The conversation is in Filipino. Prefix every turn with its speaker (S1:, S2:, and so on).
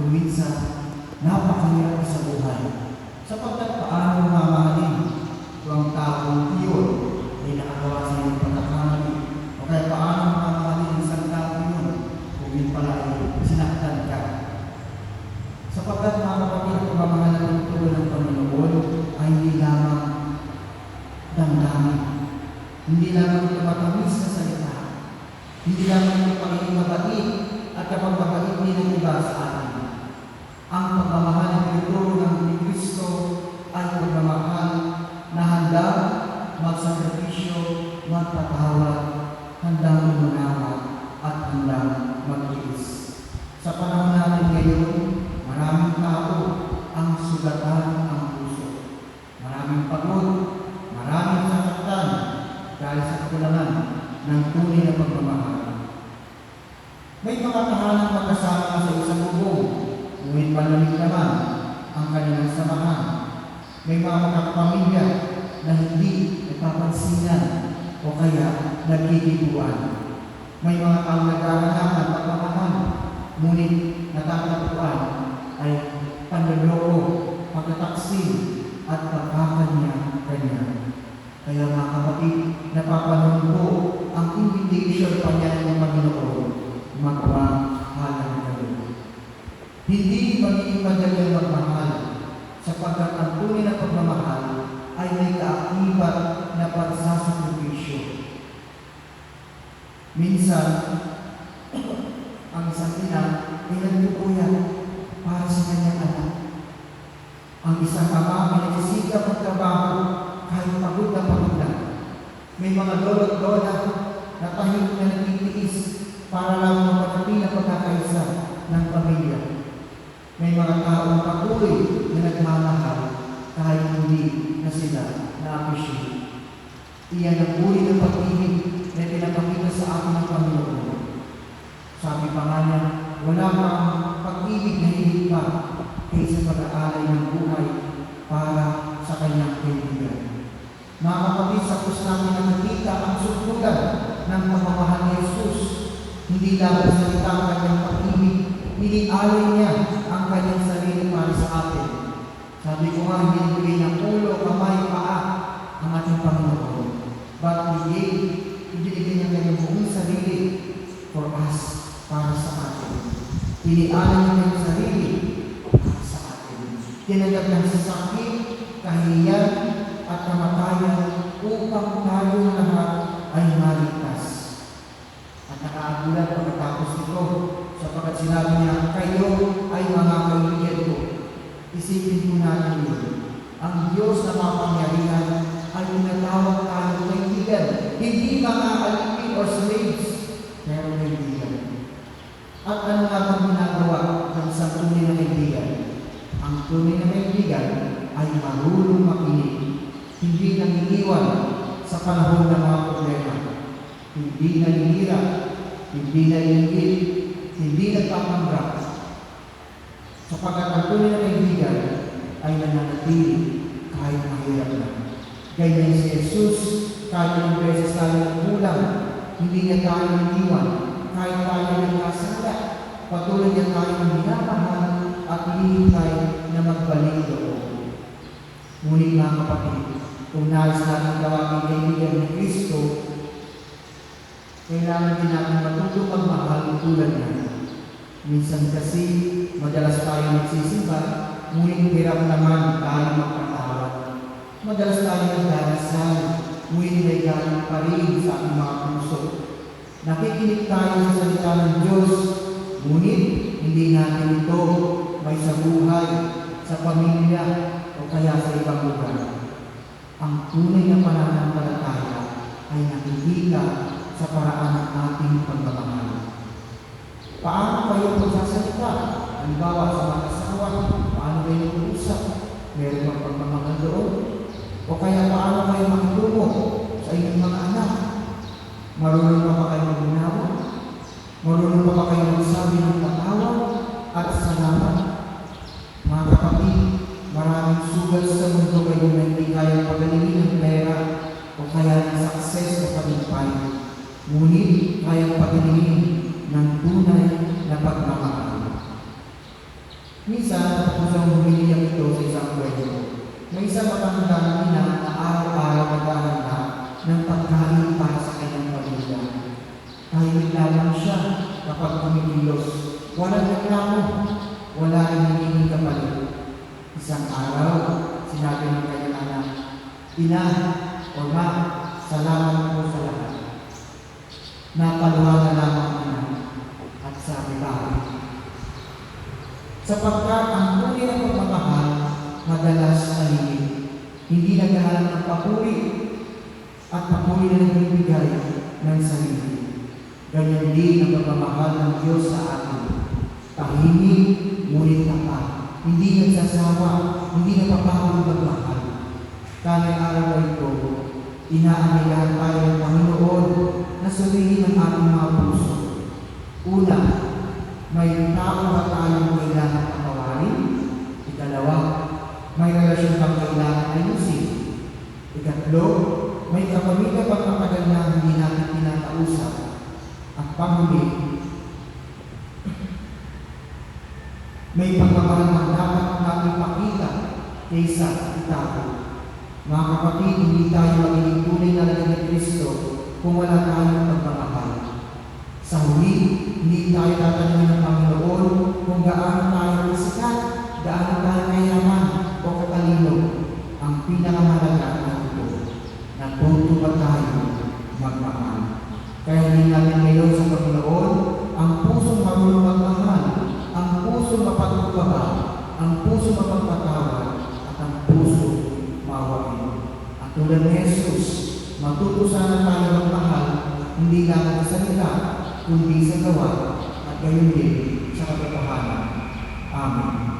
S1: kung minsan napakahirap sa buhay. Sapagkat paano mamahalin kung ang taong iyon ay nakagawa sa iyong pagkakamali, o kaya paano mamahalin isang taong iyon kung yun pala ay sinaktan ka. Sapagkat mga kapatid, ang pamamahala ng tuloy ng Panginoon ay hindi lamang damdamin, hindi lamang ito matamis na salita, hindi lamang ito pagiging mabait at kapag mabait din ang iba sa atin. Ang pagmamahal ng tinuturo ng ni Kristo ay pagmamahal na handa magsakripisyo, magpatawad, handang umunawa at handang magtiis. Sa panahon natin ngayon, maraming tao ang sugatan ang puso. Maraming pagod, maraming saktan dahil sa kakulangan ng tunay na pagmamahal. May mga tahanang magkasama sa isang bubong, ngunit malamig naman ang kanilang samahan. May mga magkakapamilya na hindi nagpapansinan o kaya nagkikiguan. May mga taong naghahanap ng pagmamahal, ngunit natatagpuan ay panloloko, pagtataksil at pagkakanya-kanya. Kaya mga kapatid, napapanood ko ang invitation pa niya ng Panginoon, magmahalan kayo. Hindi magiging madali magmahal, sapagkat ang tunay na pagmamahal ay may kaakibat na pagsasakripisyo. Minsan, ang isang ina ay nagpupuyan para sa kanyang anak. Ang isang ama ay nagsisikap ng trabaho kahit pagod na. May mga lolo't lola na tahimik na nagtitiis para lang mapanatili ang pagkakaisa ng pamilya. May mga taong patuloy na nagmamahal kahit hindi na sila na-appreciate. Iyan ang uri ng pag-ibig na pinapakita sa atin ng Panginoon. Sabi pa nga niya, wala pang pag-ibig na higit pa kaysa pag-aalay ng buhay para sa kanyang kaibigan. Mga kapatid, sa krus namin nakikita ang susugan ng pagmamahal ni Jesus. Hindi lang salita ang kanyang pag-ibig, inialay niya ang kanyang sarili para sa atin. Sabi ko nga, hindi nabigay ng ulo, kamay, paa ang ating Panginoon. But ibinigay niya kanyang buong sarili for us, para sa atin. Inialay niya kanyang sarili para sa atin. Tinanggap niya sa sakit, kahihiyan, at kamatayan upang tayo lahat ay maligtas. At nakaagulat pagkatapos nito, sapagkat sinabi niya, kayo ay mga kaibigan ko. Isipin mo natin yun. Ang Diyos na mapangyarihan ay tinatawag tayo kaibigan. Hindi mga alipin or slaves, pero kaibigan. At ano nga bang ginagawa ng isang tunay na kaibigan? Ang tunay na kaibigan ay marunong makinig. Hindi nangingiwan sa panahon ng mga problema. Hindi nangingira, hindi naiingit, hindi nagpapanggap. Sapagkat ang tunay na kaibigan ay nananatili kahit mahirap na. Ganyan si Jesus, kahit ilang beses tayo nagkulang, hindi niya tayo iniwan, kahit tayo nagkasala, patuloy niya tayo minamahal at hinihintay na magbalik loob. Ngunit mga kapatid, kung nais natin gawin kaibigan ni Kristo, kailangan din natin matutong magmahal tulad niya. Minsan kasi, madalas tayo nagsisimba, ngunit hirap naman tayo magpatawad. Madalas tayo nagdarasal, ngunit may galing pa rin sa ating mga puso. Nakikinig tayo sa salita ng Diyos, ngunit hindi natin ito may sa buhay, sa pamilya, o kaya sa ibang lugar. Ang tunay na pananampalataya ay nakikita sa paraan ng ating pagmamahal. Paano kayo magsasalita? Halimbawa sa mga asawa, paano kayo mag-uusap? Meron bang pagmamahal doon? O kaya paano kayo makitungo sa inyong mga anak? Marunong pa ba kayo mag-unawa? Marunong pa ba kayo magsabi ng patawad at salamat? Mga kapatid, maraming sugat sa mundo kayo na hindi kaya pagalingin ng pera o kaya ng success o pagpapay. Ngunit kayang pagalingin ng tunay na pagmamahal. Minsan, tapos ang humiliyak ito sa isang kwento. May isang matandang ina na araw-araw naghahanda ng pagkain para sa kanyang pamilya. Tahimik lamang siya kapag kumikilos. Walang reklamo, wala rin hinihingi kapalit. Isang araw, sinabi ng kanyang anak, "Ina o ma, salamat po sa lahat." Napaluha na lamang ang ina at sabi, "Bakit?" Sapagkat ang tunay na pagmamahal madalas tahimik, hindi naghahanap ng papuri at papuri na nagbibigay ng sarili. Ganyan din ang pagmamahal ng Diyos sa atin. Tahimik, ngunit tapat. Hindi nagsasawa, hindi napapagod magmahal. Kanang araw na ito, inaanilahan tayo ng Panginoon na suriin ang ating mga puso. Una, may tao ba tayong kailangan patawarin? Ikalawa, may relasyon bang kailangan ayusin? Ikatlo, may kapamilya bang matagal na hindi natin tinatausap? At panghuli, may pagmamahal na dapat natin pakita kaysa itago. Mga kapatid, hindi tayo magiging tunay na lagay ni Kristo kung wala tayong pagmamahal. Sa huli, hindi tayo tatanungin ng Panginoon kung gaano tayo sikat, gaano tayo kayaman o katalino. Ang pinakamahalaga ay ito, natuto ba tayo magmahal? Kaya hindi natin ngayon sa Panginoon ang pusong marunong magmahal, ang pusong mapagkumbaba, ang pusong mapagpatawad, at ang pusong mawain. At tulad ni Jesus, matuto sana tayo magmahal, hindi lang sa salita, kundi sa gawa, at gayon din sa katotohanan. Amen.